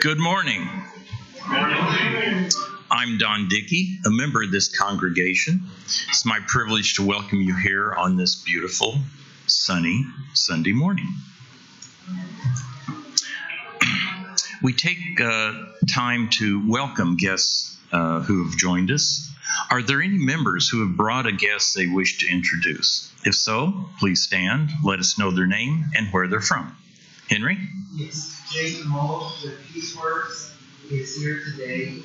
Good morning. I'm Don Dickey, a member of this congregation. It's my privilege to welcome you here on this beautiful, sunny Sunday morning. We take time to welcome guests who have joined us. Are there any members who have brought a guest they wish to introduce? If so, please stand, let us know their name and where they're from. Henry? Yes, Jake Moll with Peaceworks is here today.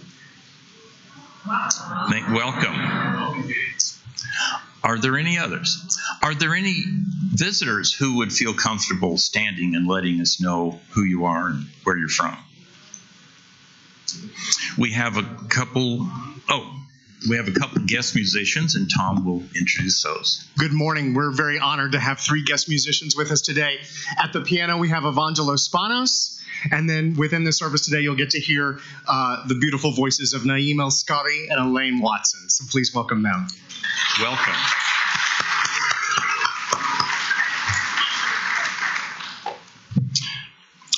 Welcome. Are there any others? Are there any visitors who would feel comfortable standing and letting us know who you are and where you're from? We have a couple guest musicians, and Tom will introduce those. Good morning. We're very honored to have three guest musicians with us today. At the piano, we have Evangelos Spanos, and then within the service today, you'll get to hear the beautiful voices of Naim El-Scari and Elaine Watson. So please welcome them. Welcome.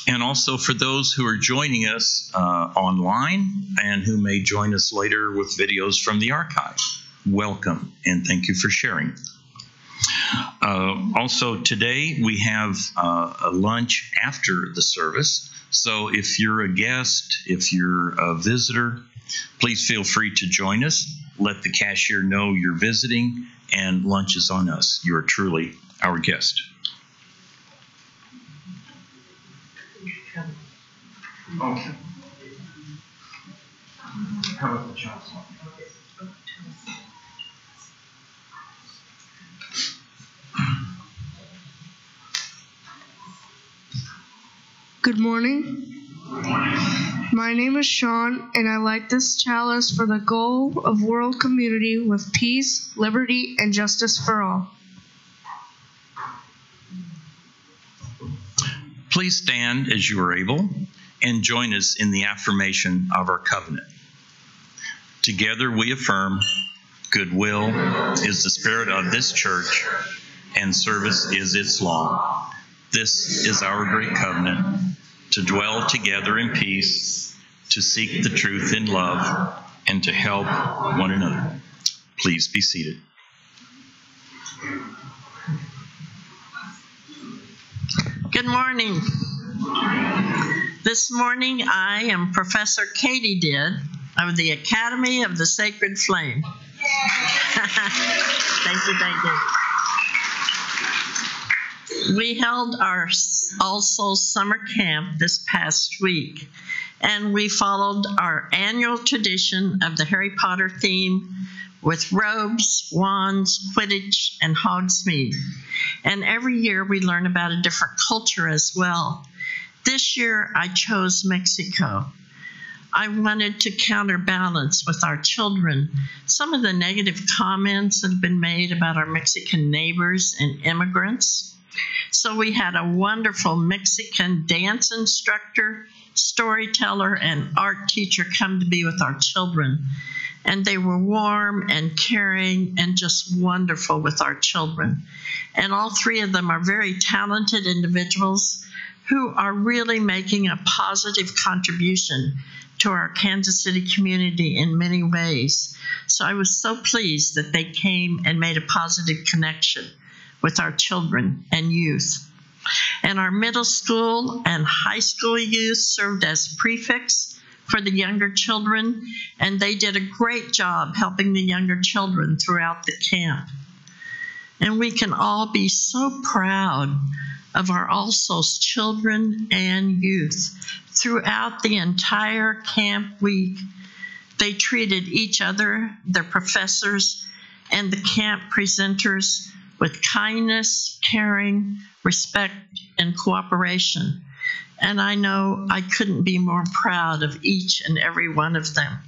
And also for those who are joining us online and who may join us later with videos from the archive, welcome and thank you for sharing. Also today we have a lunch after the service. So if you're a guest, if you're a visitor, please feel free to join us. Let the cashier know you're visiting, and lunch is on us. You are truly our guest. Okay. How about the Chalice? Good morning. My name is Sean, and I light this chalice for the goal of world community with peace, liberty, and justice for all. Please stand as you are able and join us in the affirmation of our covenant. Together we affirm, goodwill is the spirit of this church, and service is its law. This is our great covenant, to dwell together in peace, to seek the truth in love, and to help one another. Please be seated. Good morning. This morning I am Professor Katie Did of the Academy of the Sacred Flame. Thank you, thank you. We held our All Souls Summer Camp this past week, and we followed our annual tradition of the Harry Potter theme with robes, wands, Quidditch, and Hogsmeade. And every year we learn about a different culture as well. This year I chose Mexico. I wanted to counterbalance with our children some of the negative comments that have been made about our Mexican neighbors and immigrants. So we had a wonderful Mexican dance instructor, storyteller, and art teacher come to be with our children. And they were warm and caring and just wonderful with our children. And all three of them are very talented individuals who are really making a positive contribution to our Kansas City community in many ways. So I was so pleased that they came and made a positive connection with our children and youth. And our middle school and high school youth served as prefects for the younger children, and they did a great job helping the younger children throughout the camp. And we can all be so proud of our All Souls children and youth. Throughout the entire camp week, they treated each other, their professors, and the camp presenters with kindness, caring, respect, and cooperation. And I know I couldn't be more proud of each and every one of them.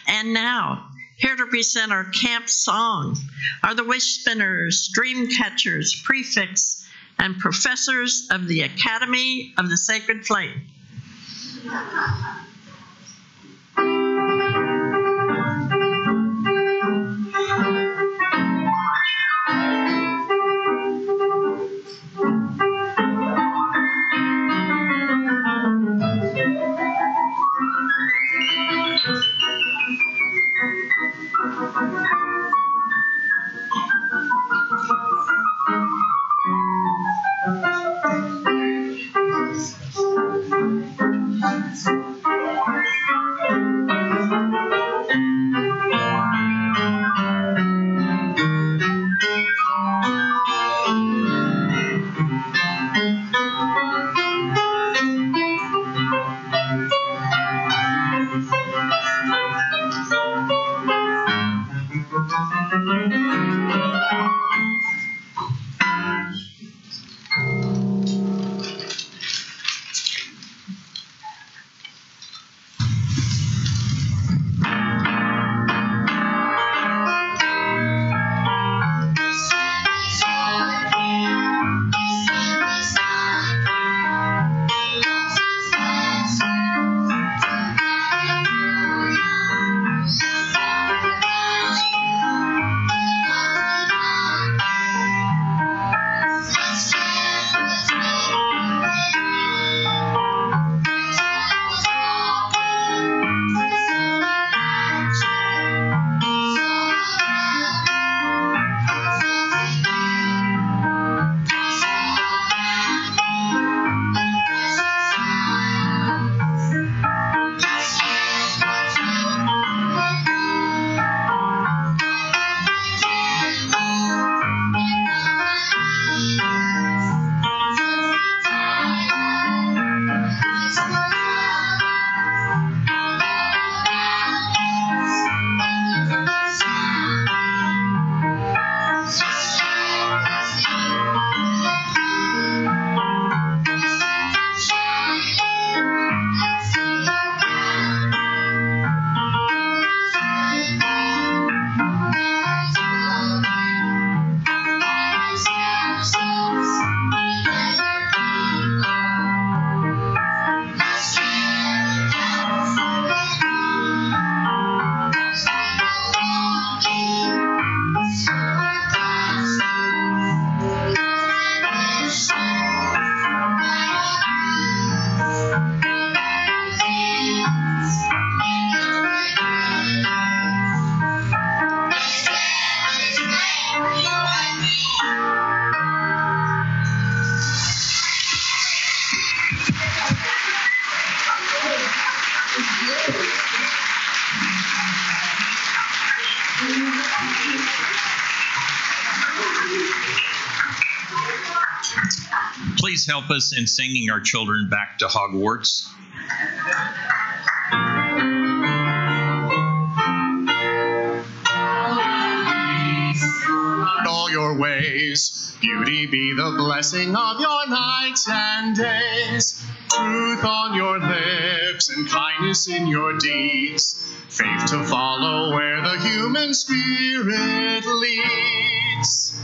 And now, here to present our camp song are the Wish Spinners, Dream Catchers, Prefects, and Professors of the Academy of the Sacred Flame. Please help us in singing our children back to Hogwarts. All your ways, beauty be the blessing of your nights and days. Truth on your lips and kindness in your deeds. Faith to follow where the human spirit leads.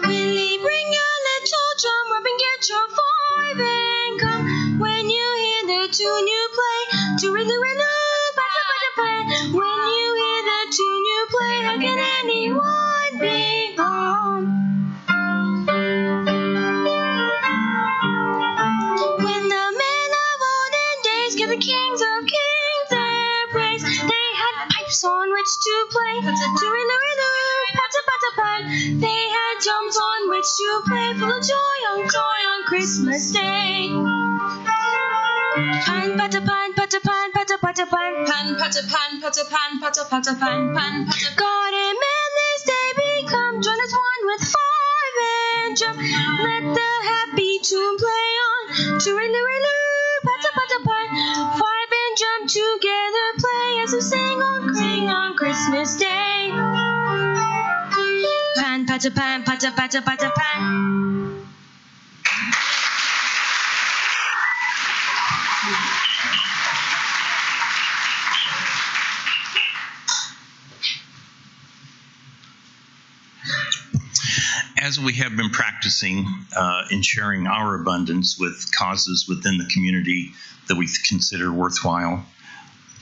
Willie, bring your little drum up and get your five and come. When you hear the tune you play, tooraloo, ba-da-ba-da-ba. When you hear the tune you play, how can anyone be home? When the men of olden days give the kings of kings their praise, they had pipes on which to play, tooraloo, pa-ta-pa-ta-pan. They had drums on which to play, full of joy on Christmas Day. Pan, pata-pan, pata-pan, pata-pata-pan, pan, pata-pan, pata-pan, pata-pata-pan, pan, pata-pan. God and man this day become, join as one with five and drum. Let the happy tune play on, tooraloo, pata-pata-pan. Five and drum together play as we sing on Christmas Day. Pan, pata-pan, pata-pata-pata-pan. As we have been practicing in sharing our abundance with causes within the community that we consider worthwhile,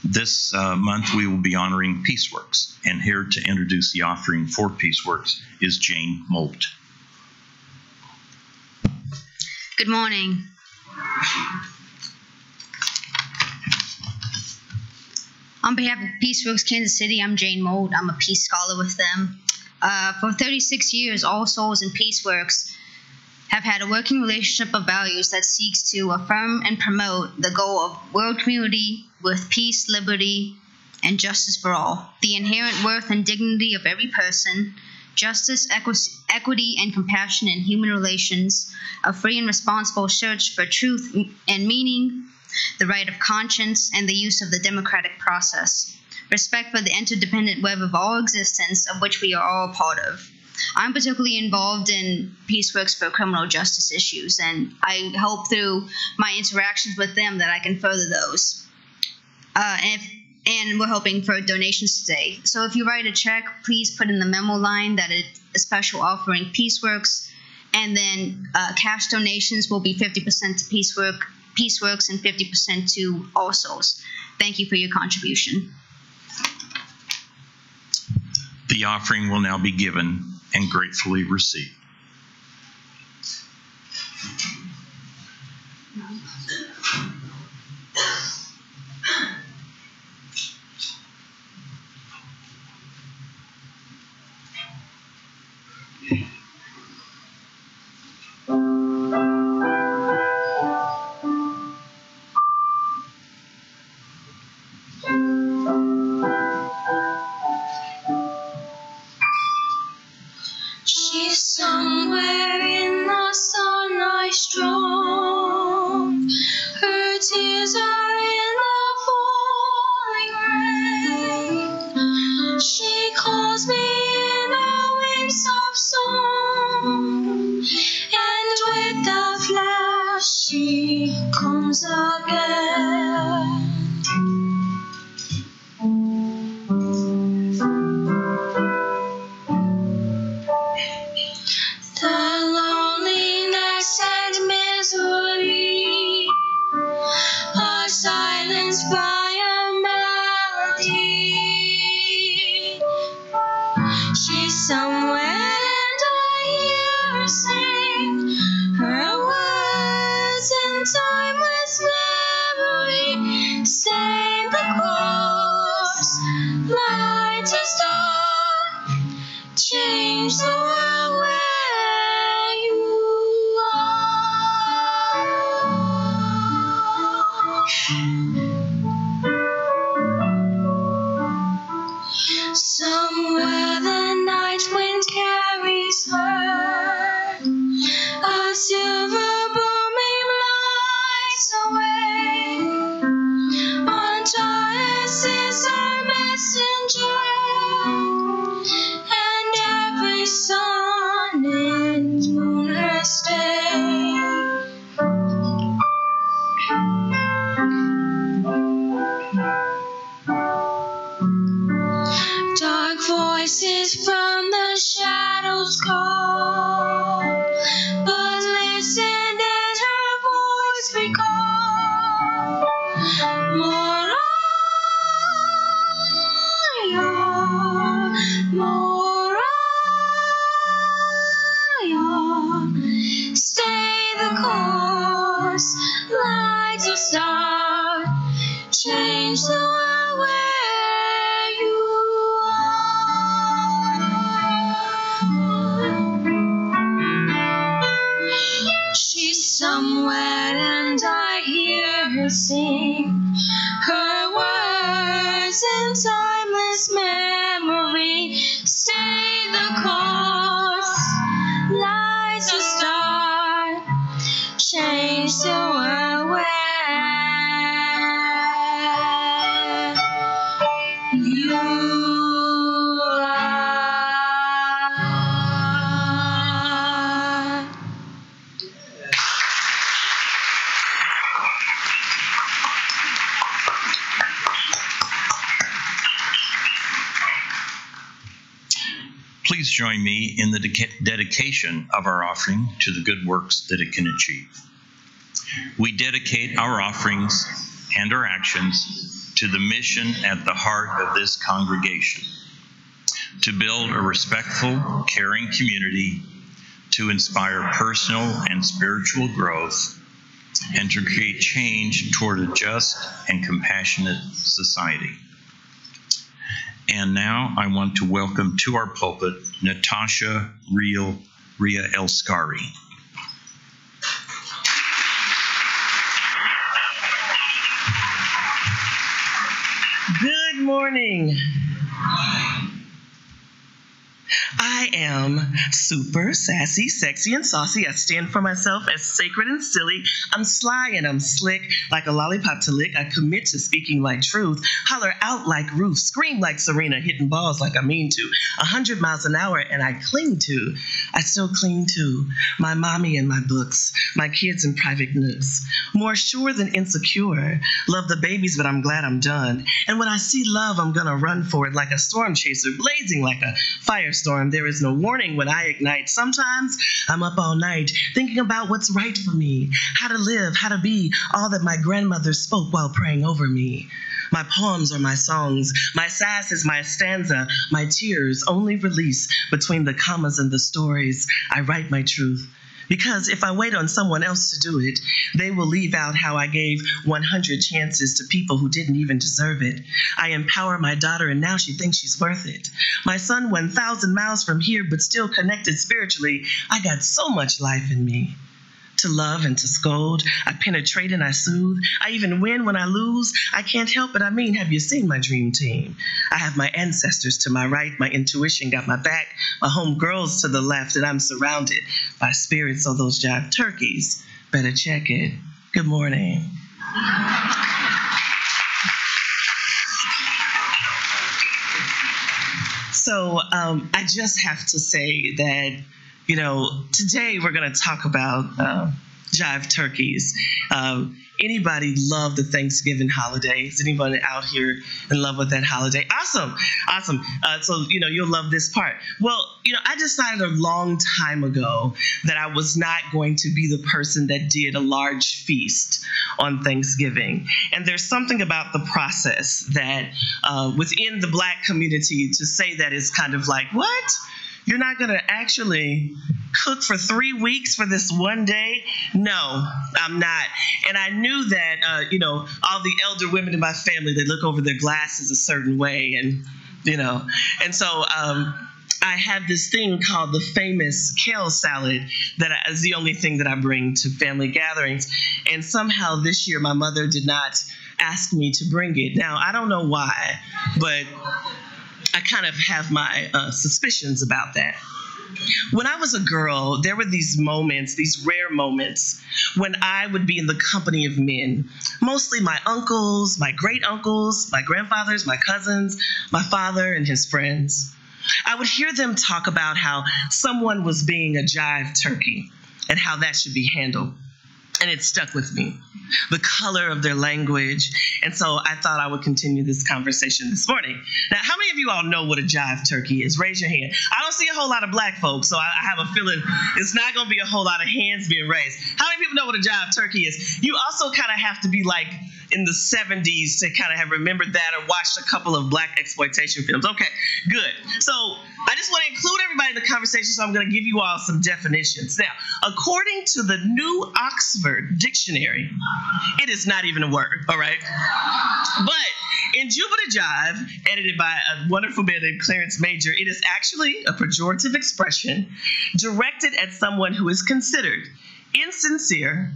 this month we will be honoring Peaceworks. And here to introduce the offering for Peaceworks is Jane Molt. Good morning. On behalf of Peaceworks Kansas City, I'm Jane Mold. I'm a peace scholar with them. For 36 years, All Souls and Peaceworks have had a working relationship of values that seeks to affirm and promote the goal of world community with peace, liberty, and justice for all. The inherent worth and dignity of every person, justice, equity, and compassion in human relations, a free and responsible search for truth and meaning, the right of conscience, and the use of the democratic process. Respect for the interdependent web of all existence of which we are all a part of. I'm particularly involved in Peaceworks for criminal justice issues, and I hope through my interactions with them that I can further those. And we're hoping for donations today. So if you write a check, please put in the memo line that it's a special offering Peaceworks, and then cash donations will be 50% to Peaceworks and 50% to All Souls. Thank you for your contribution. The offering will now be given and gratefully received. She's somewhere in the sunlight strong. Her tears are in the falling rain. She calls me in a wind-soft song, and with the flash she comes again. The lonely sing her words in timeless memory. Stay the course, lights a star, change the world where you are. Please join me in the dedication of our offering to the good works that it can achieve. We dedicate our offerings and our actions to the mission at the heart of this congregation, to build a respectful, caring community, to inspire personal and spiritual growth, and to create change toward a just and compassionate society. And now I want to welcome to our pulpit Natasha Ria El-Scari. Good morning. I am super sassy, sexy, and saucy. I stand for myself as sacred and silly. I'm sly and I'm slick, like a lollipop to lick. I commit to speaking like truth, holler out like Ruth, scream like Serena, hitting balls like I mean to. 100 miles an hour, and I still cling to my mommy and my books, my kids in private nooks. More sure than insecure. Love the babies, but I'm glad I'm done. And when I see love, I'm gonna run for it like a storm chaser, blazing like a firestorm. There is no warning when I ignite. Sometimes I'm up all night thinking about what's right for me, how to live, how to be all that my grandmother spoke while praying over me. My poems are my songs. My sass is my stanza. My tears only release between the commas and the stories. I write my truth. Because if I wait on someone else to do it, they will leave out how I gave 100 chances to people who didn't even deserve it. I empower my daughter, and now she thinks she's worth it. My son 1,000 miles from here, but still connected spiritually. I got so much life in me. To love and to scold, I penetrate and I soothe. I even win when I lose. I can't help it. I mean, have you seen my dream team? I have my ancestors to my right, my intuition got my back, my home girls to the left, and I'm surrounded by spirits. So those Jive Turkeys, better check it. Good morning. So I just have to say that, you know, today we're going to talk about Jive Turkeys. Anybody love the Thanksgiving holiday? Is anybody out here in love with that holiday? Awesome, awesome. So, you know, you'll love this part. Well, you know, I decided a long time ago that I was not going to be the person that did a large feast on Thanksgiving. And there's something about the process that within the Black community, to say that is kind of like, what? You're not going to actually cook for 3 weeks for this one day? No, I'm not. And I knew that, you know, all the elder women in my family, they look over their glasses a certain way. And, you know, and so I have this thing called the famous kale salad that is the only thing that I bring to family gatherings. And somehow this year my mother did not ask me to bring it. Now, I don't know why, but I kind of have my suspicions about that. When I was a girl, there were these moments, these rare moments, when I would be in the company of men, mostly my uncles, my great uncles, my grandfathers, my cousins, my father and his friends. I would hear them talk about how someone was being a jive turkey and how that should be handled. And it stuck with me, the color of their language. And so I thought I would continue this conversation this morning. Now, how many of you all know what a jive turkey is? Raise your hand. I don't see a whole lot of Black folks, so I have a feeling it's not going to be a whole lot of hands being raised. How many people know what a jive turkey is? You also kind of have to be like in the 70s to kind of have remembered that or watched a couple of Black exploitation films. Okay, good. So I just want to include everybody in the conversation, so I'm going to give you all some definitions. Now, according to the New Oxford Dictionary, it is not even a word, all right? But in Jupiter Jive, edited by a wonderful man named Clarence Major, it is actually a pejorative expression directed at someone who is considered insincere,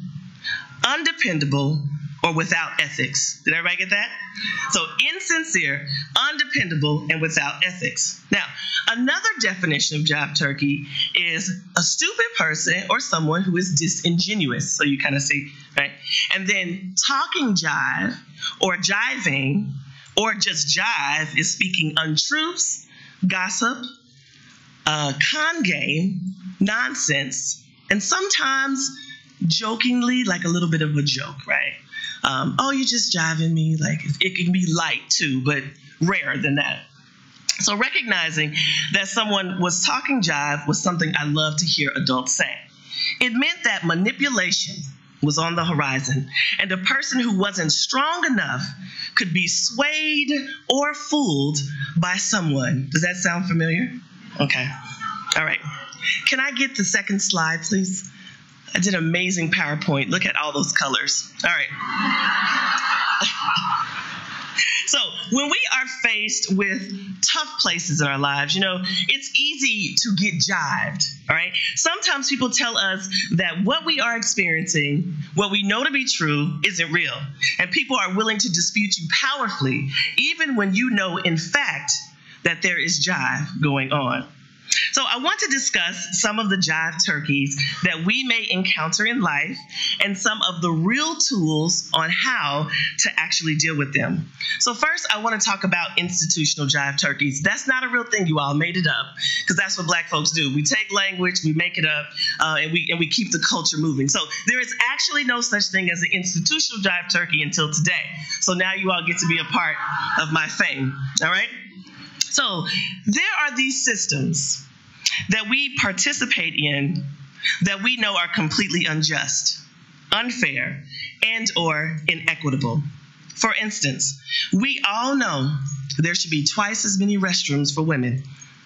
undependable, or without ethics. Did everybody get that? So insincere, undependable, and without ethics. Now, another definition of jive turkey is a stupid person or someone who is disingenuous. So you kind of see, right? And then talking jive or jiving or just jive is speaking untruths, gossip, con game, nonsense, and sometimes jokingly, like a little bit of a joke, right? Oh, you're just jiving me. Like, it can be light too, but rarer than that. So recognizing that someone was talking jive was something I love to hear adults say. It meant that manipulation was on the horizon, and a person who wasn't strong enough could be swayed or fooled by someone. Does that sound familiar? Okay. All right. Can I get the second slide, please? I did an amazing PowerPoint. Look at all those colors. All right. So when we are faced with tough places in our lives, you know, it's easy to get jived, all right? Sometimes people tell us that what we are experiencing, what we know to be true, isn't real. And people are willing to dispute you powerfully, even when you know, in fact, that there is jive going on. So I want to discuss some of the jive turkeys that we may encounter in life and some of the real tools on how to actually deal with them. So first, I want to talk about institutional jive turkeys. That's not a real thing, you all made it up, because that's what Black folks do. We take language, we make it up, and we keep the culture moving. So there is actually no such thing as an institutional jive turkey until today. So now you all get to be a part of my fame, all right? So there are these systems that we participate in that we know are completely unjust, unfair, and or inequitable. For instance, we all know there should be twice as many restrooms for women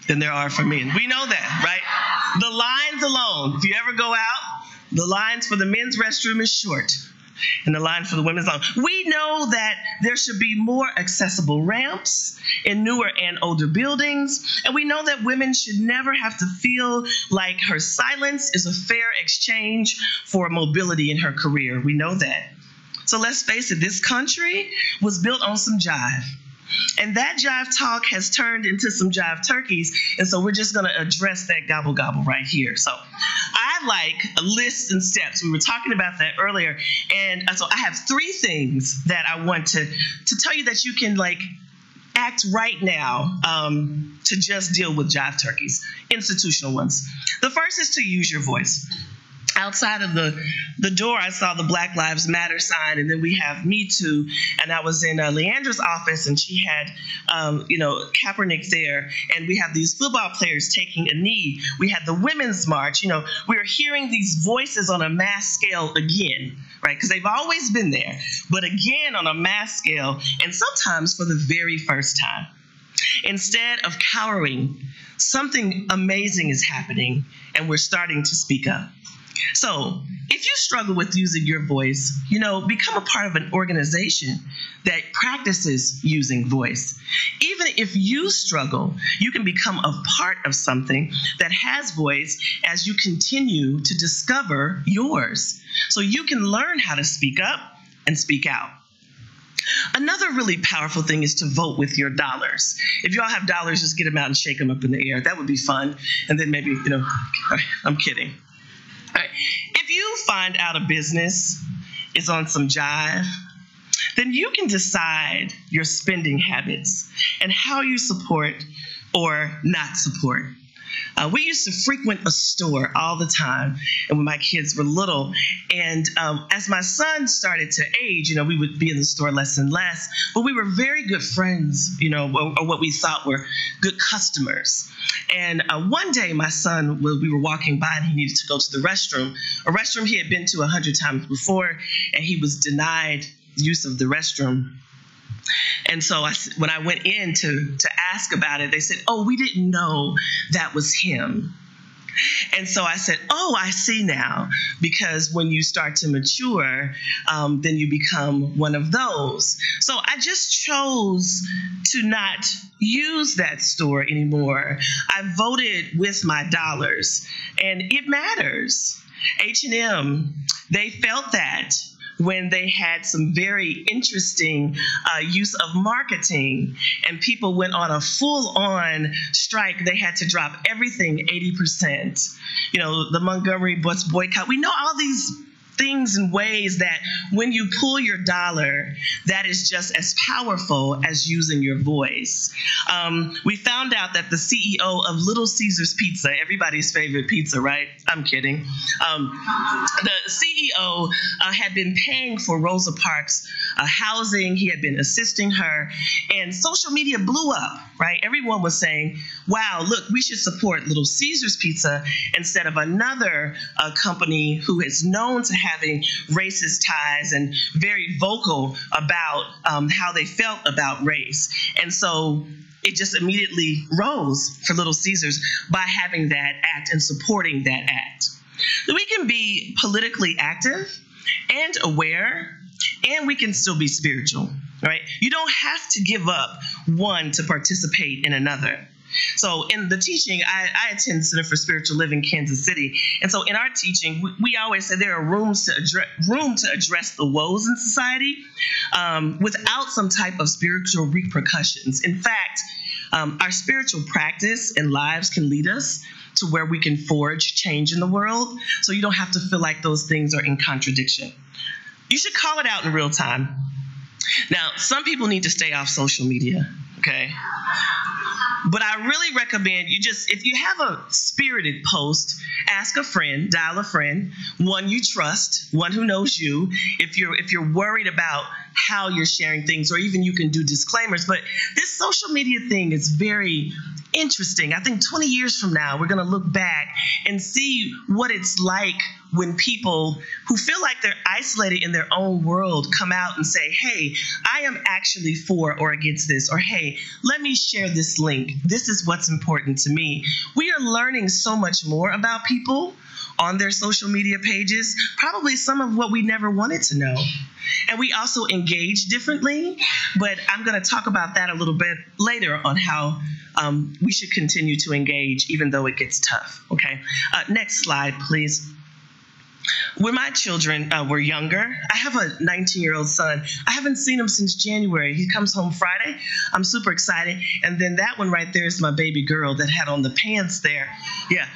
than there are for men. We know that, right? The lines alone, if you ever go out, the lines for the men's restroom is short. And the line for the women's long. We know that there should be more accessible ramps in newer and older buildings. And we know that women should never have to feel like her silence is a fair exchange for mobility in her career. We know that. So let's face it, this country was built on some jive. And that jive talk has turned into some jive turkeys. And so we're just going to address that gobble gobble right here. So I like lists and steps. We were talking about that earlier. And so I have 3 things that I want to tell you that you can like act right now to just deal with jive turkeys, institutional ones. The first is to use your voice. Outside of the door, I saw the Black Lives Matter sign, and then we have Me Too. And I was in Leandra's office, and she had, Kaepernick there, and we have these football players taking a knee. We had the Women's March. You know, we're hearing these voices on a mass scale again, right? Because they've always been there, but again on a mass scale, and sometimes for the very first time. Instead of cowering, something amazing is happening, and we're starting to speak up. So if you struggle with using your voice, become a part of an organization that practices using voice. Even if you struggle, you can become a part of something that has voice as you continue to discover yours. So you can learn how to speak up and speak out. Another really powerful thing is to vote with your dollars. If you all have dollars, just get them out and shake them up in the air. That would be fun. And then maybe, I'm kidding. All right. If you find out a business is on some jive, then you can decide your spending habits and how you support or not support. We used to frequent a store all the time, and when my kids were little. And as my son started to age, we would be in the store less and less. But we were very good friends, or what we thought were good customers. And one day, my son, we were walking by, and he needed to go to the restroom, a restroom he had been to 100 times before, and he was denied use of the restroom. And so when I went in to ask about it, they said, "Oh, we didn't know that was him." And so I said, "Oh, I see now, because when you start to mature, then you become one of those." So I just chose to not use that store anymore. I voted with my dollars, and it matters. H&M, they felt that when they had some very interesting use of marketing, and people went on a full-on strike. They had to drop everything 80%. You know, the Montgomery bus boycott. We know all these things and ways that when you pull your dollar, that is just as powerful as using your voice. We found out that the CEO of Little Caesars Pizza, everybody's favorite pizza, right? I'm kidding. The CEO had been paying for Rosa Parks' housing. He had been assisting her, and social media blew up, right? Everyone was saying, wow, look, we should support Little Caesars Pizza instead of another company who is known to having racist ties and very vocal about how they felt about race. And so it just immediately rose for Little Caesars by having that act and supporting that act. So we can be politically active and aware, and we can still be spiritual, right? You don't have to give up one to participate in another. So in the teaching, I attend Center for Spiritual Living, Kansas City. And so in our teaching, we always say there are room to address the woes in society without some type of spiritual repercussions. In fact, our spiritual practice and lives can lead us to where we can forge change in the world. So you don't have to feel like those things are in contradiction. You should call it out in real time. Now, some people need to stay off social media, okay? But I really recommend you just, if you have a spirited post, ask a friend, dial a friend, one you trust, one who knows you. If you're worried about how you're sharing things, or even you can do disclaimers. But this social media thing is very interesting. I think 20 years from now, we're going to look back and see what it's like when people who feel like they're isolated in their own world come out and say, hey, I am actually for or against this, or hey, let me share this link. This is what's important to me. We are learning so much more about people on their social media pages, probably some of what we never wanted to know. And we also engage differently, but I'm going to talk about that a little bit later on how we should continue to engage even though it gets tough, okay? Next slide, please. When my children were younger, I have a 19-year-old son. I haven't seen him since January. He comes home Friday. I'm super excited. And then that one right there is my baby girl that had on the pants there. Yeah.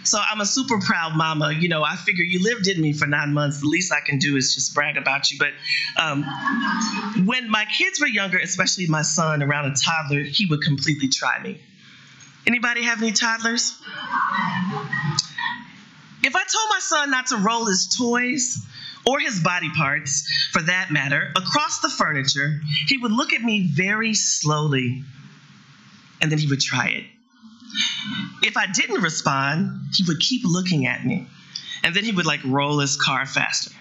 So I'm a super proud mama. You know, I figure you lived in me for 9 months. The least I can do is just brag about you. But when my kids were younger, especially my son around a toddler, he would completely try me. Anybody have any toddlers? If I told my son not to roll his toys or his body parts, for that matter, across the furniture, he would look at me very slowly, and then he would try it. If I didn't respond, he would keep looking at me, and then he would like roll his car faster.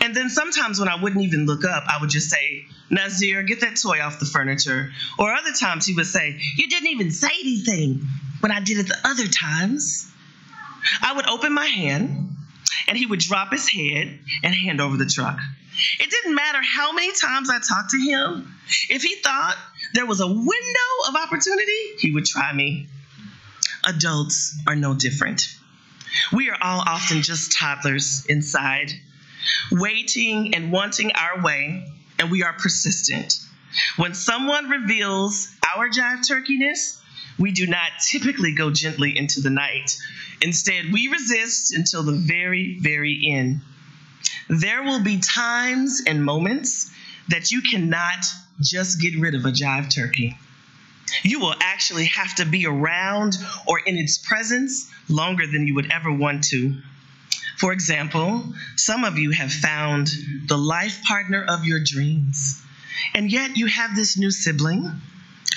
And then sometimes when I wouldn't even look up, I would just say, Nazir, get that toy off the furniture. Or other times he would say, you didn't even say anything, when I did it the other times. I would open my hand, and he would drop his head and hand over the truck. It didn't matter how many times I talked to him. If he thought there was a window of opportunity, he would try me. Adults are no different. We are all often just toddlers inside, waiting and wanting our way, and we are persistent. When someone reveals our jive turkeyness, we do not typically go gently into the night. Instead, we resist until the very, very end. There will be times and moments that you cannot just get rid of a jive turkey. You will actually have to be around or in its presence longer than you would ever want to. For example, some of you have found the life partner of your dreams, and yet you have this new sibling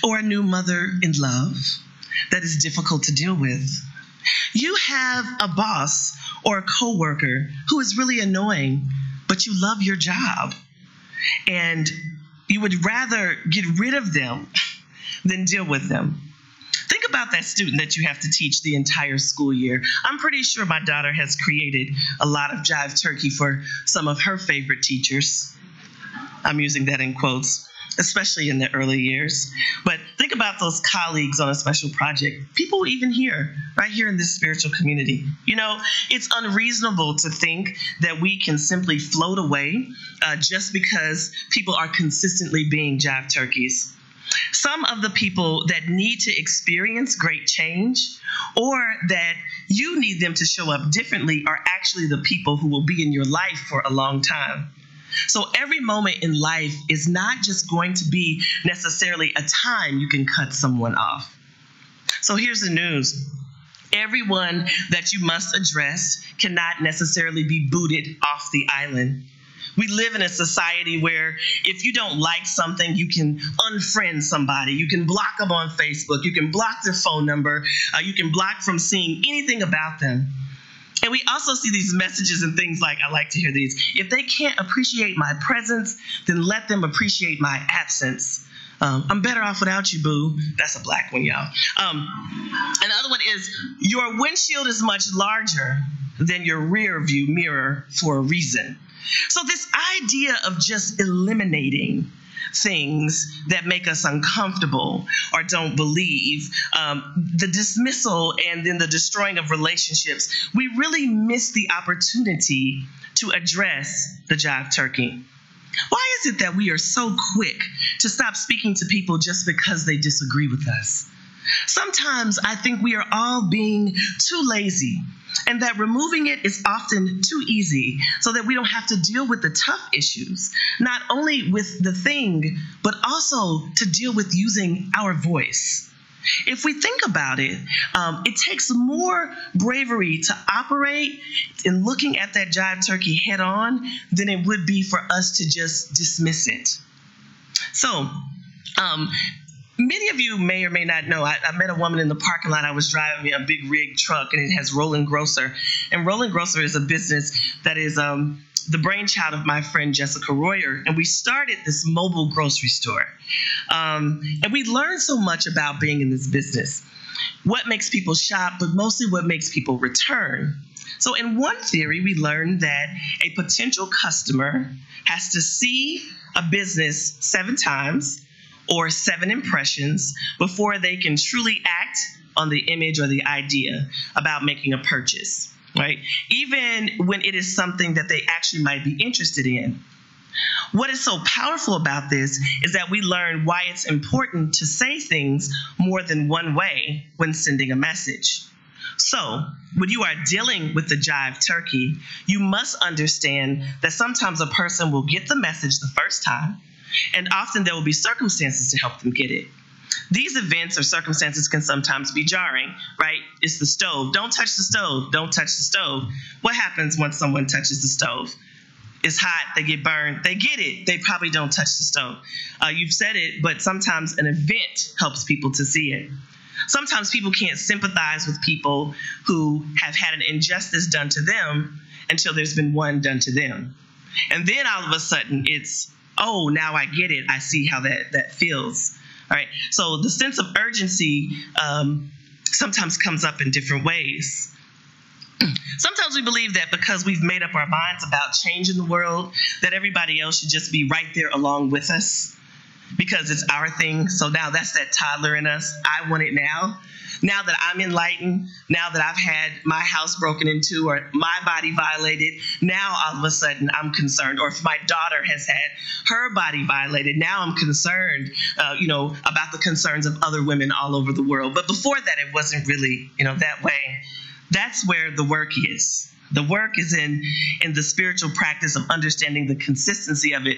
or a new mother-in-law that is difficult to deal with. You have a boss or a coworker who is really annoying, but you love your job, and you would rather get rid of them than deal with them. Think about that student that you have to teach the entire school year. I'm pretty sure my daughter has created a lot of jive turkey for some of her favorite teachers. I'm using that in quotes. especially in the early years. But think about those colleagues on a special project, people even here, right here in this spiritual community. You know, it's unreasonable to think that we can simply float away just because people are consistently being jive turkeys. Some of the people that need to experience great change, or that you need them to show up differently, are actually the people who will be in your life for a long time. So every moment in life is not just going to be necessarily a time you can cut someone off. So here's the news. Everyone that you must address cannot necessarily be booted off the island. We live in a society where if you don't like something, you can unfriend somebody. You can block them on Facebook. You can block their phone number. You can block from seeing anything about them. And we also see these messages and things like, I like to hear these, if they can't appreciate my presence, then let them appreciate my absence. I'm better off without you, boo. That's a black one, y'all. Another one is, your windshield is much larger than your rear view mirror for a reason. So this idea of just eliminating things that make us uncomfortable or don't believe, the dismissal and then the destroying of relationships, we really miss the opportunity to address the jive turkey. Why is it that we are so quick to stop speaking to people just because they disagree with us? Sometimes I think we are all being too lazy, and that removing it is often too easy so that we don't have to deal with the tough issues, not only with the thing, but also to deal with using our voice. If we think about it, it takes more bravery to operate in looking at that jive turkey head on than it would be for us to just dismiss it. So, many of you may or may not know, I met a woman in the parking lot. I was driving a big rig truck, and it has Roland Grocer. And Roland Grocer is a business that is the brainchild of my friend Jessica Royer. And we started this mobile grocery store. And we learned so much about being in this business. What makes people shop, but mostly what makes people return. So in one theory, we learned that a potential customer has to see a business 7 times, or 7 impressions, before they can truly act on the image or the idea about making a purchase, right? Even when it is something that they actually might be interested in. What is so powerful about this is that we learn why it's important to say things more than one way when sending a message. So, when you are dealing with the jive turkey, you must understand that sometimes a person will get the message the first time, and often there will be circumstances to help them get it. These events or circumstances can sometimes be jarring, right? It's the stove. Don't touch the stove. Don't touch the stove. What happens once someone touches the stove? It's hot. They get burned. They get it. They probably don't touch the stove. You've said it, but sometimes an event helps people to see it. Sometimes people can't sympathize with people who have had an injustice done to them until there's been one done to them. And then all of a sudden it's, oh, now I get it. I see how that feels. All right. So the sense of urgency sometimes comes up in different ways. Sometimes we believe that because we've made up our minds about change in the world, that everybody else should just be right there along with us because it's our thing. So now that's that toddler in us. I want it now. Now that I'm enlightened, now that I've had my house broken into or my body violated, now all of a sudden I'm concerned. Or if my daughter has had her body violated, now I'm concerned, about the concerns of other women all over the world. But before that, it wasn't really, that way. That's where the work is. The work is in the spiritual practice of understanding the consistency of it.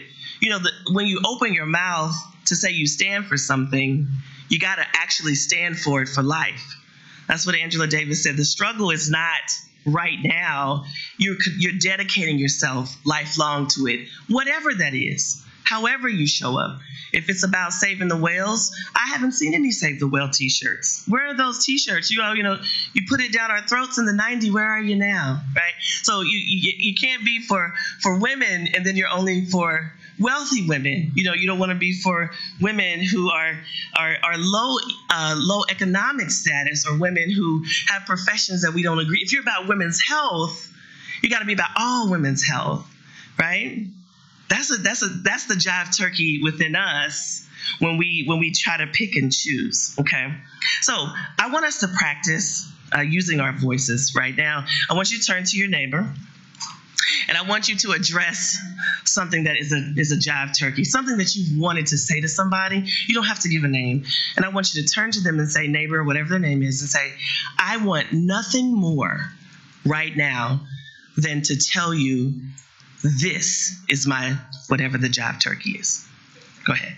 When you open your mouth to say you stand for something, you got to actually stand for it for life. That's what Angela Davis said. The struggle is not right now. You're dedicating yourself lifelong to it, whatever that is, however you show up. If it's about saving the whales, I haven't seen any Save the Whale t-shirts. Where are those t-shirts? You put it down our throats in the 90s. Where are you now, right? So you can't be for women and then you're only for wealthy women. You don't want to be for women who are low economic status or women who have professions that we don't agree. If you're about women's health, you got to be about all women's health, right? That's the jive turkey within us when we try to pick and choose. Okay, so I want us to practice using our voices right now. I want you to turn to your neighbor, and I want you to address something that is a jive turkey, something that you've wanted to say to somebody. You don't have to give a name. And I want you to turn to them and say, neighbor, whatever their name is, and say, I want nothing more right now than to tell you this is my whatever the jive turkey is. Go ahead.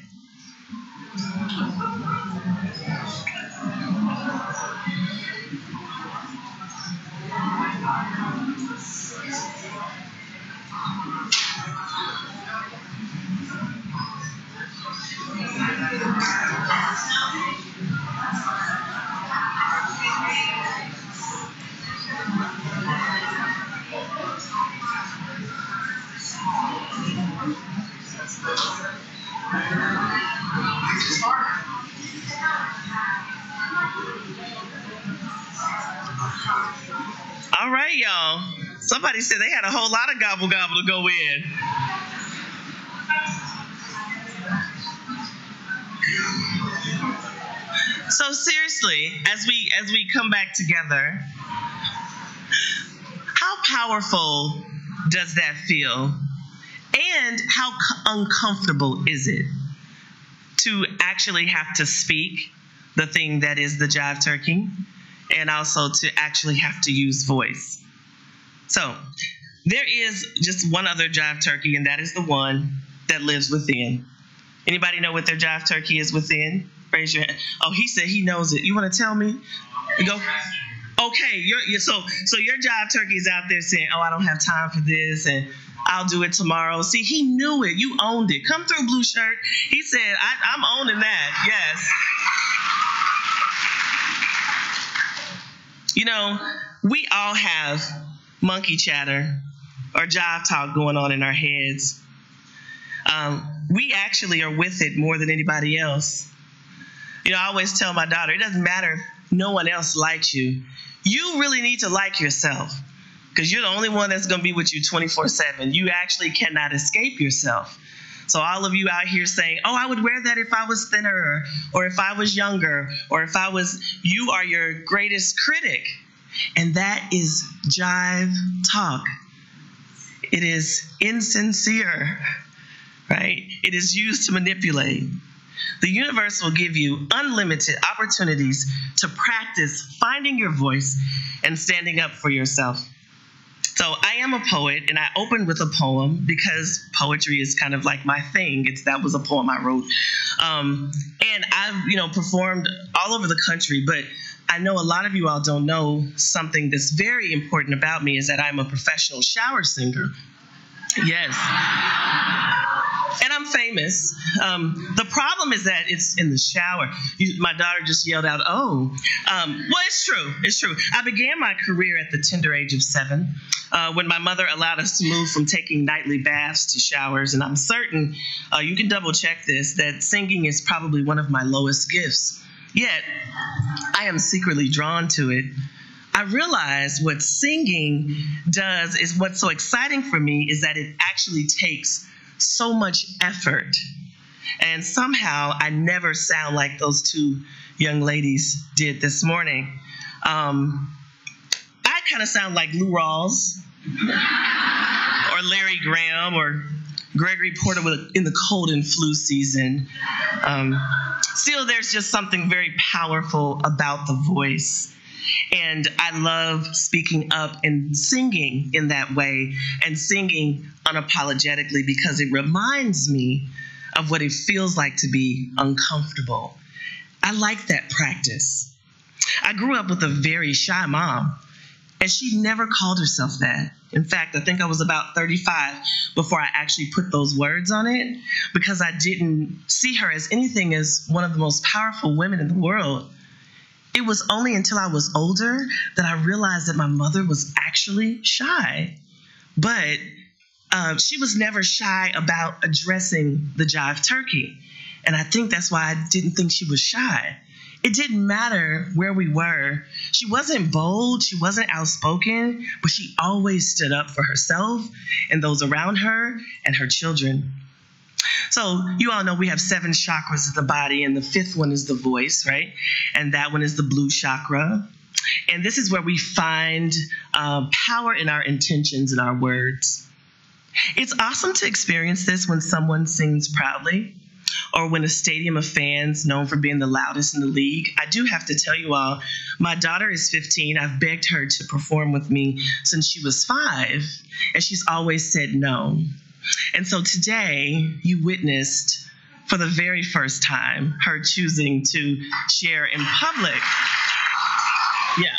All right, y'all. Somebody said they had a whole lot of gobble gobble to go in. So seriously, as we come back together, how powerful does that feel? And how uncomfortable is it to actually have to speak the thing that is the jive turkey, and also to actually have to use voice? So there is just one other jive turkey, and that is the one that lives within. Anybody know what their jive turkey is within? Raise your hand. Oh, he said he knows it. You want to tell me? You go. Okay, so your jive turkey is out there saying, oh, I don't have time for this, and I'll do it tomorrow. See, he knew it. You owned it. Come through, blue shirt. He said, I'm owning that. Yes. You know, we all have monkey chatter or jive talk going on in our heads. We actually are with it more than anybody else. You know, I always tell my daughter, it doesn't matter if no one else likes you. You really need to like yourself, because you're the only one that's going to be with you 24/7. You actually cannot escape yourself. So all of you out here saying, oh, I would wear that if I was thinner, or if I was younger, or if I was, you are your greatest critic. And that is jive talk. It is insincere, right? It is used to manipulate. The universe will give you unlimited opportunities to practice finding your voice and standing up for yourself. So I am a poet, and I opened with a poem because poetry is kind of like my thing. That was a poem I wrote. And I've, performed all over the country, but I know a lot of you all don't know something that's very important about me is that I'm a professional shower singer. Yes. And I'm famous. The problem is that it's in the shower. My daughter just yelled out, oh. Well, it's true. It's true. I began my career at the tender age of 7 when my mother allowed us to move from taking nightly baths to showers. And I'm certain, you can double check this, that singing is probably one of my lowest gifts. Yet, I am secretly drawn to it. I realize what singing does is what's so exciting for me is that it actually takes so much effort. And somehow I never sound like those two young ladies did this morning. I kind of sound like Lou Rawls or Larry Graham or Gregory Porter in the cold and flu season. Still, there's just something very powerful about the voice. And I love speaking up and singing in that way and singing unapologetically because it reminds me of what it feels like to be uncomfortable. I like that practice. I grew up with a very shy mom, and she never called herself that. In fact, I think I was about 35 before I actually put those words on it because I didn't see her as anything as one of the most powerful women in the world. It was only until I was older that I realized that my mother was actually shy. But she was never shy about addressing the jive turkey. And I think that's why I didn't think she was shy. It didn't matter where we were. She wasn't bold, she wasn't outspoken, but she always stood up for herself and those around her and her children. So you all know we have 7 chakras of the body, and the 5th one is the voice, right? And that one is the blue chakra. And this is where we find power in our intentions and our words. It's awesome to experience this when someone sings proudly, or when a stadium of fans known for being the loudest in the league. I do have to tell you all, my daughter is 15. I've begged her to perform with me since she was 5, and she's always said no. And so today, you witnessed for the very first time her choosing to share in public. Yeah.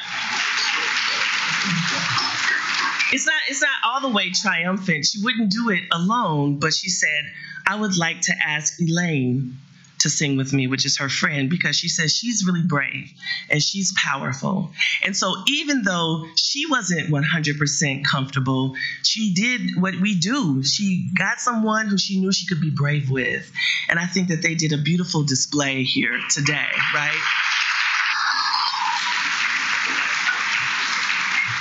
It's not all the way triumphant. She wouldn't do it alone, but she said, I would like to ask Elaine to sing with me, which is her friend, because she says she's really brave and she's powerful. And so even though she wasn't 100% comfortable, she did what we do. She got someone who she knew she could be brave with. And I think that they did a beautiful display here today, right?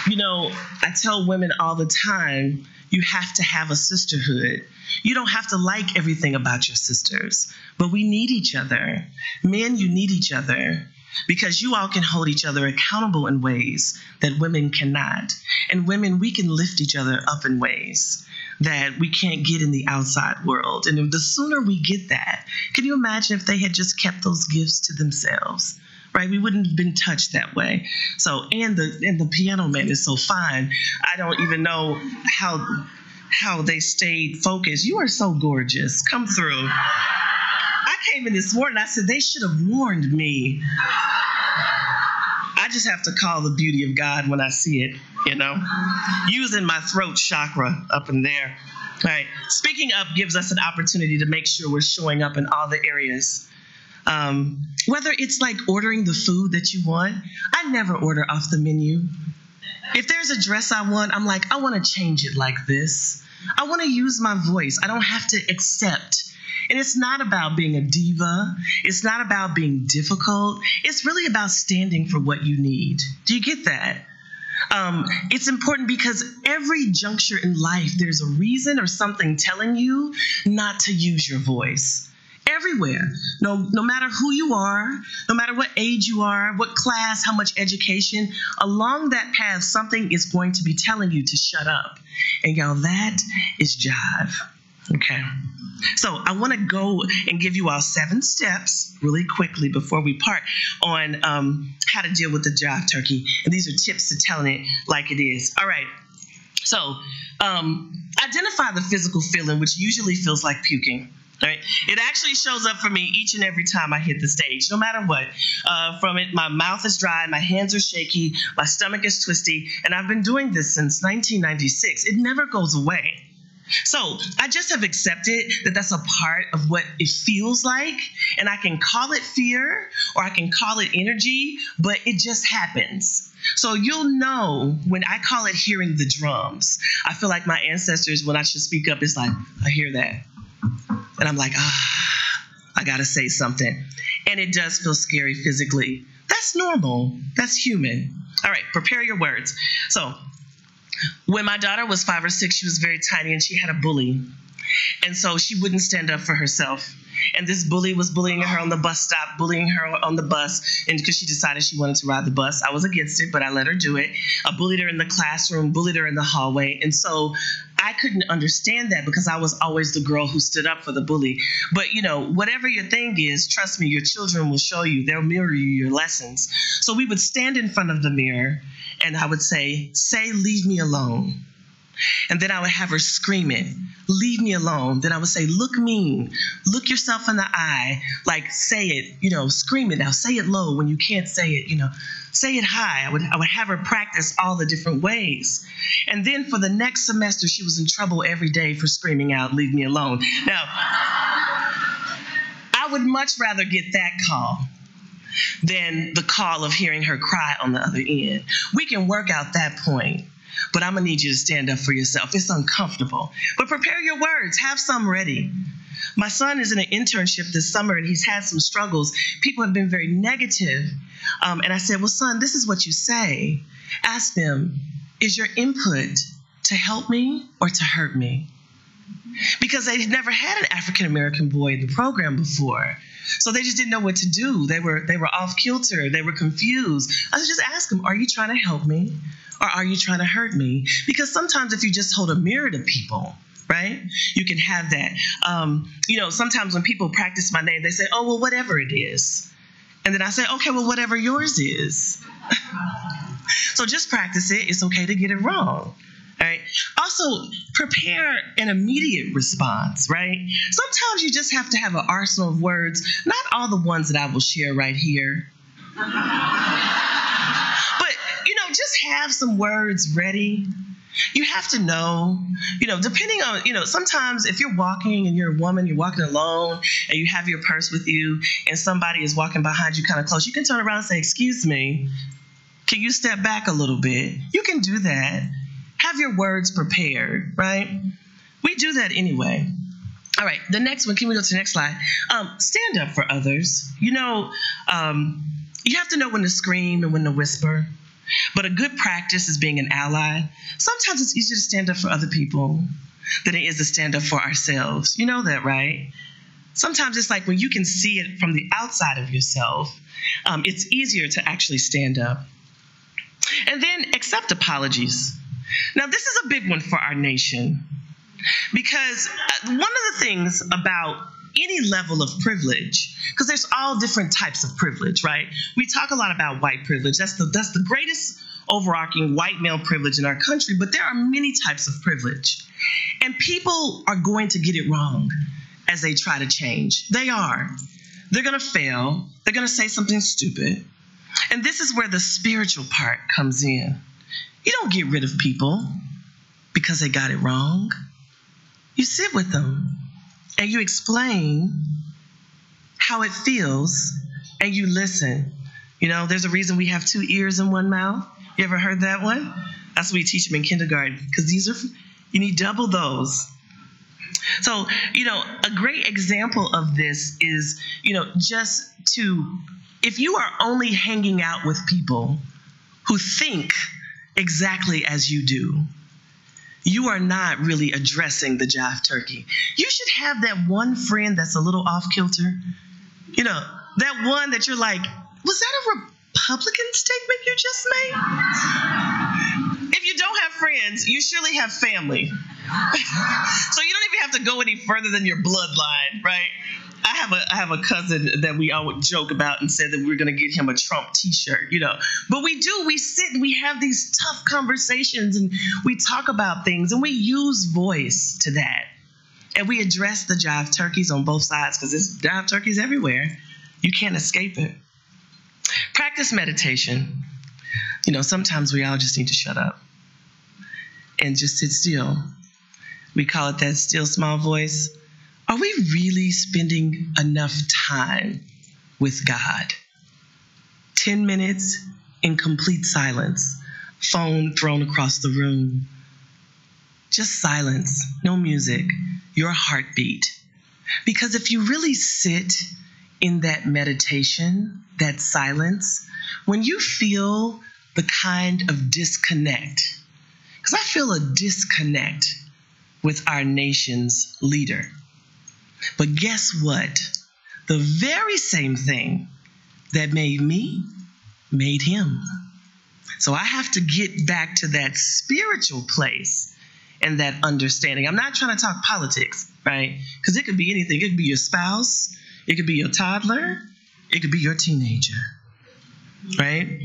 You know, I tell women all the time, you have to have a sisterhood. You don't have to like everything about your sisters, but we need each other. Men, you need each other because you all can hold each other accountable in ways that women cannot. And women, we can lift each other up in ways that we can't get in the outside world. And the sooner we get that, can you imagine if they had just kept those gifts to themselves? Right? We wouldn't have been touched that way. So, and the piano man is so fine. I don't even know how they stayed focused. You are so gorgeous. Come through. I came in this morning, I said, they should have warned me. I just have to call the beauty of God when I see it, you know? Using my throat chakra up in there. Right? Speaking up gives us an opportunity to make sure we're showing up in all the areas. Whether it's like ordering the food that you want, I never order off the menu. If there's a dress I want, I'm like, I want to change it like this. I want to use my voice. I don't have to accept. And it's not about being a diva. It's not about being difficult. It's really about standing for what you need. Do you get that? It's important because every juncture in life, there's a reason or something telling you not to use your voice. Everywhere, no matter who you are, no matter what age you are, what class, how much education, along that path, something is going to be telling you to shut up. And y'all, that is Jive. Okay. So I want to go and give you all 7 steps really quickly before we part on how to deal with the Jive turkey. And these are tips to telling it like it is. All right. So identify the physical feeling, which usually feels like puking. Right? It actually shows up for me each and every time I hit the stage, no matter what. From it, my mouth is dry, my hands are shaky, my stomach is twisty, and I've been doing this since 1996. It never goes away. So I just have accepted that that's a part of what it feels like, and I can call it fear or I can call it energy, but it just happens. So you'll know when I call it hearing the drums. I feel like my ancestors, when I should speak up, it's like, I hear that. And I'm like, I got to say something. And it does feel scary physically. That's normal. That's human. All right, prepare your words. So when my daughter was 5 or 6, she was very tiny and she had a bully. And so she wouldn't stand up for herself. And this bully was bullying her on the bus stop, bullying her on the bus, and because she decided she wanted to ride the bus. I was against it, but I let her do it. I bullied her in the classroom, bullied her in the hallway. And so I couldn't understand that because I was always the girl who stood up for the bully. But, you know, whatever your thing is, trust me, your children will show you. They'll mirror you your lessons. So we would stand in front of the mirror, and I would say, leave me alone. And then I would have her scream it, leave me alone. Then I would say, look mean, look yourself in the eye, like say it, you know, scream it. Now say it low when you can't say it, you know, say it high. I would have her practice all the different ways. And then for the next semester, she was in trouble every day for screaming out, leave me alone. Now, I would much rather get that call than the call of hearing her cry on the other end. We can work out that point. But I'm going to need you to stand up for yourself. It's uncomfortable. But prepare your words. Have some ready. My son is in an internship this summer, and he's had some struggles. People have been very negative. And I said, well, son, this is what you say. Ask them, is your input to help me or to hurt me? Because they'd never had an African-American boy in the program before. So they just didn't know what to do. They were off kilter. They were confused. I said, just ask them, are you trying to help me or are you trying to hurt me? Because sometimes if you just hold a mirror to people, right, you can have that. Sometimes when people practice my name, they say, oh, well, whatever it is. And then I say, okay, well, whatever yours is. So just practice it. It's okay to get it wrong. All right. Also, prepare an immediate response, right? Sometimes you just have to have an arsenal of words, not all the ones that I will share right here. But, just have some words ready. You have to know, depending on, sometimes if you're walking and you're a woman, you're walking alone and you have your purse with you and somebody is walking behind you kind of close, you can turn around and say, excuse me, can you step back a little bit? You can do that. Have your words prepared, right? We do that anyway. All right, the next one, can we go to the next slide? Stand up for others. You have to know when to scream and when to whisper. But a good practice is being an ally. Sometimes it's easier to stand up for other people than it is to stand up for ourselves. You know that, right? Sometimes it's like when you can see it from the outside of yourself, it's easier to actually stand up. And then accept apologies. Now, this is a big one for our nation because one of the things about any level of privilege, because there's all different types of privilege, right? We talk a lot about white privilege. That's the greatest overarching white male privilege in our country, but there are many types of privilege. And people are going to get it wrong as they try to change. They are. They're going to fail. They're going to say something stupid. And this is where the spiritual part comes in. You don't get rid of people because they got it wrong. You sit with them and you explain how it feels and you listen. There's a reason we have 2 ears and 1 mouth. You ever heard that one? That's what we teach them in kindergarten because you need double those. So, a great example of this is, if you are only hanging out with people who think exactly as you do, you are not really addressing the jive turkey. You should have that one friend that's a little off kilter. That one that you're like, was that a Republican statement you just made? If you don't have friends, you surely have family. So you don't even have to go any further than your bloodline, right? I have a cousin that we always joke about and said that we're going to get him a Trump t-shirt, But we sit and we have these tough conversations and we talk about things and we use voice to that. And we address the jive turkeys on both sides because there's jive turkeys everywhere. You can't escape it. Practice meditation. Sometimes we all just need to shut up and just sit still. We call it that still small voice. Are we really spending enough time with God? 10 minutes in complete silence, phone thrown across the room. Just silence, no music, your heartbeat. Because if you really sit in that meditation, that silence, when you feel the kind of disconnect, because I feel a disconnect with our nation's leader. But guess what? The very same thing that made me made him. So I have to get back to that spiritual place and that understanding. I'm not trying to talk politics, right? Because it could be anything. It could be your spouse. It could be your toddler. It could be your teenager, right?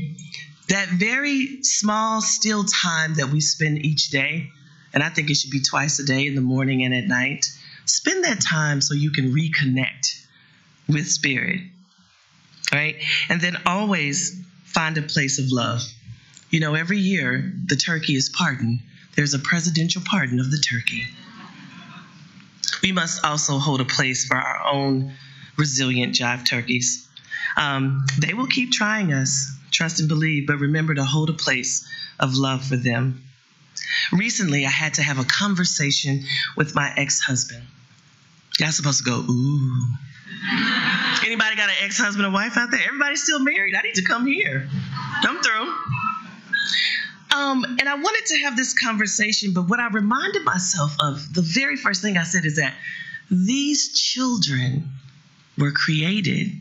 That very small, still time that we spend each day, and I think it should be twice a day, in the morning and at night. Spend that time so you can reconnect with spirit, right? And then always find a place of love. Every year the turkey is pardoned. There's a presidential pardon of the turkey. We must also hold a place for our own resilient jive turkeys. They will keep trying us, trust and believe, but remember to hold a place of love for them. Recently, I had to have a conversation with my ex-husband. Y'all supposed to go, ooh. Anybody got an ex-husband or wife out there? Everybody's still married. I need to come here. Come through. And I wanted to have this conversation, but what I reminded myself of, the very first thing I said is that these children were created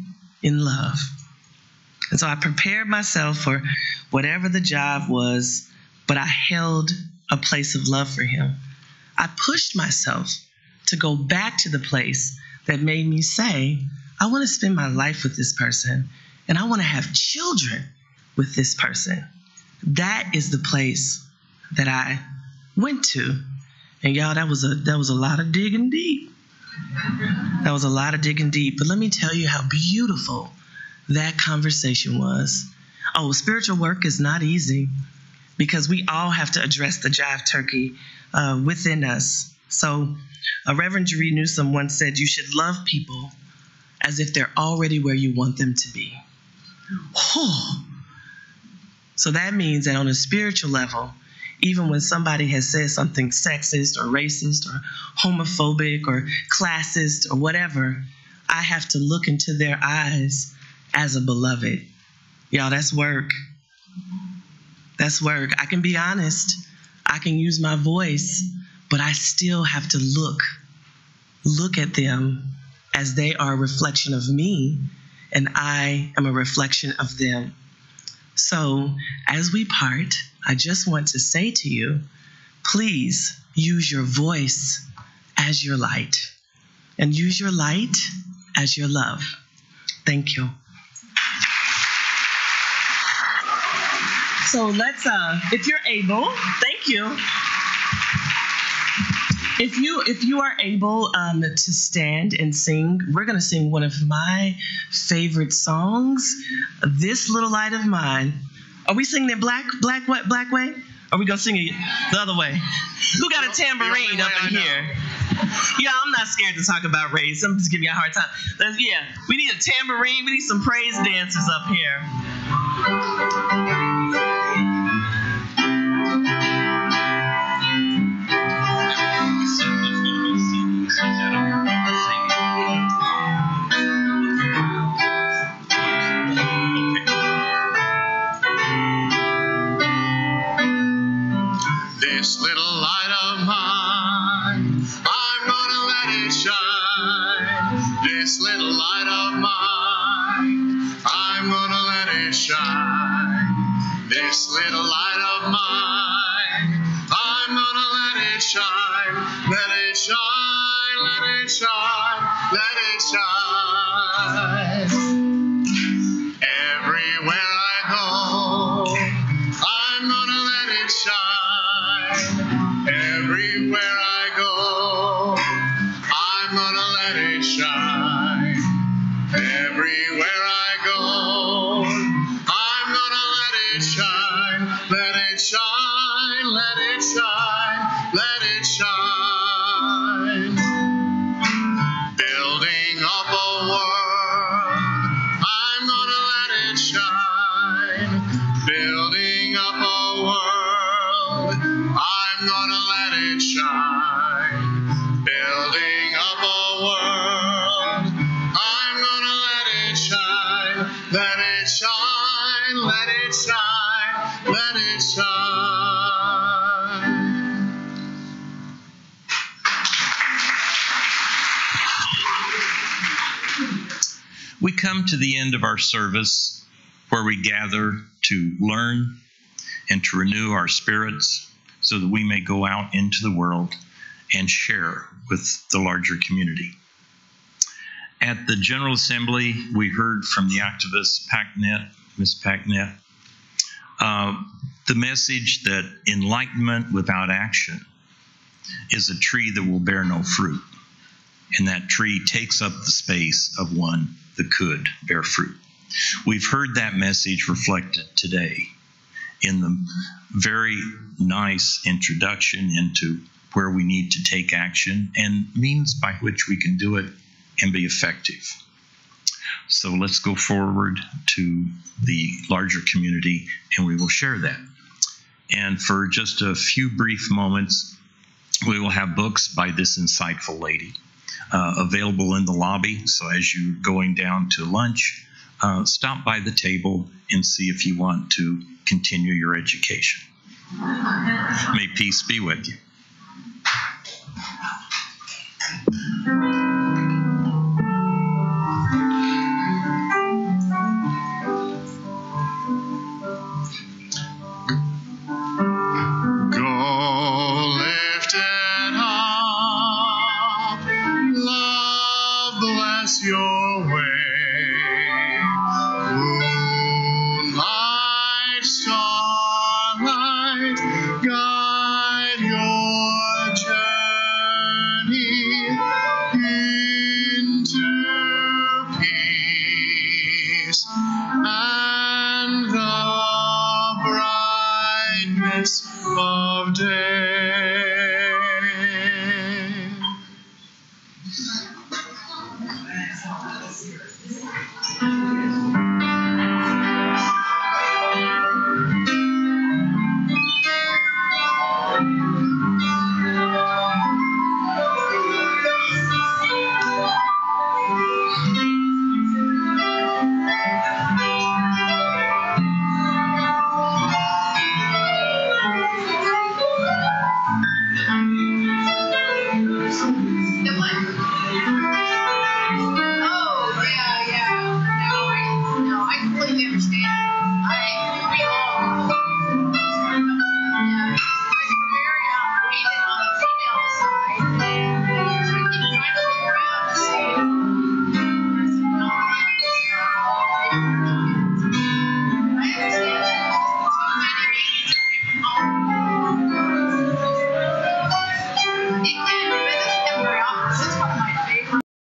in love. And so I prepared myself for whatever the job was, but I held a place of love for him. I pushed myself to go back to the place that made me say, I want to spend my life with this person, and I want to have children with this person. That is the place that I went to. And y'all, that was a lot of digging deep. That was a lot of digging deep. But let me tell you how beautiful that conversation was. Oh, spiritual work is not easy because we all have to address the jive turkey within us. So Reverend Jeree Newsom once said, you should love people as if they're already where you want them to be. Oh. So that means that on a spiritual level, even when somebody has said something sexist or racist or homophobic or classist or whatever, I have to look into their eyes as a beloved. Y'all, that's work. That's work. I can be honest. I can use my voice, but I still have to look at them as they are a reflection of me, and I am a reflection of them. So as we part, I just want to say to you, please use your voice as your light, and use your light as your love. Thank you. So let's, if you're able, thank you. If you are able to stand and sing, we're going to sing one of my favorite songs, This Little Light of Mine. Are we singing it black way? Or are we going to sing it the other way? Who got a tambourine up in here? Yeah, I'm not scared to talk about race. I'm just giving you a hard time. Yeah, we need a tambourine. We need some praise dancers up here. This little light of mine, I'm gonna let it shine. This little light of mine, I'm gonna let it shine. This little light of mine, I'm gonna let it shine. Let it shine, let it shine, let it shine. Everywhere I go, I'm gonna let it shine. Everywhere I go, I'm gonna let it shine. Everywhere I go, I'm gonna let it shine. Let it shine, let it shine, let it shine. Building up a world, I'm gonna let it shine. Building up a world, I'm gonna let it shine. Building up a world, I'm gonna let it shine. Let it shine, let it shine, let it shine. We come to the end of our service where we gather to learn and to renew our spirits so that we may go out into the world and share with the larger community. At the General Assembly, we heard from the activist Packnett, Ms. Packnett, the message that enlightenment without action is a tree that will bear no fruit. And that tree takes up the space of one that could bear fruit. We've heard that message reflected today in the very nice introduction into where we need to take action and means by which we can do it and be effective. So let's go forward to the larger community and we will share that. And for just a few brief moments, we will have books by this insightful lady. available in the lobby. So as you're going down to lunch, stop by the table and see if you want to continue your education. May peace be with you. Your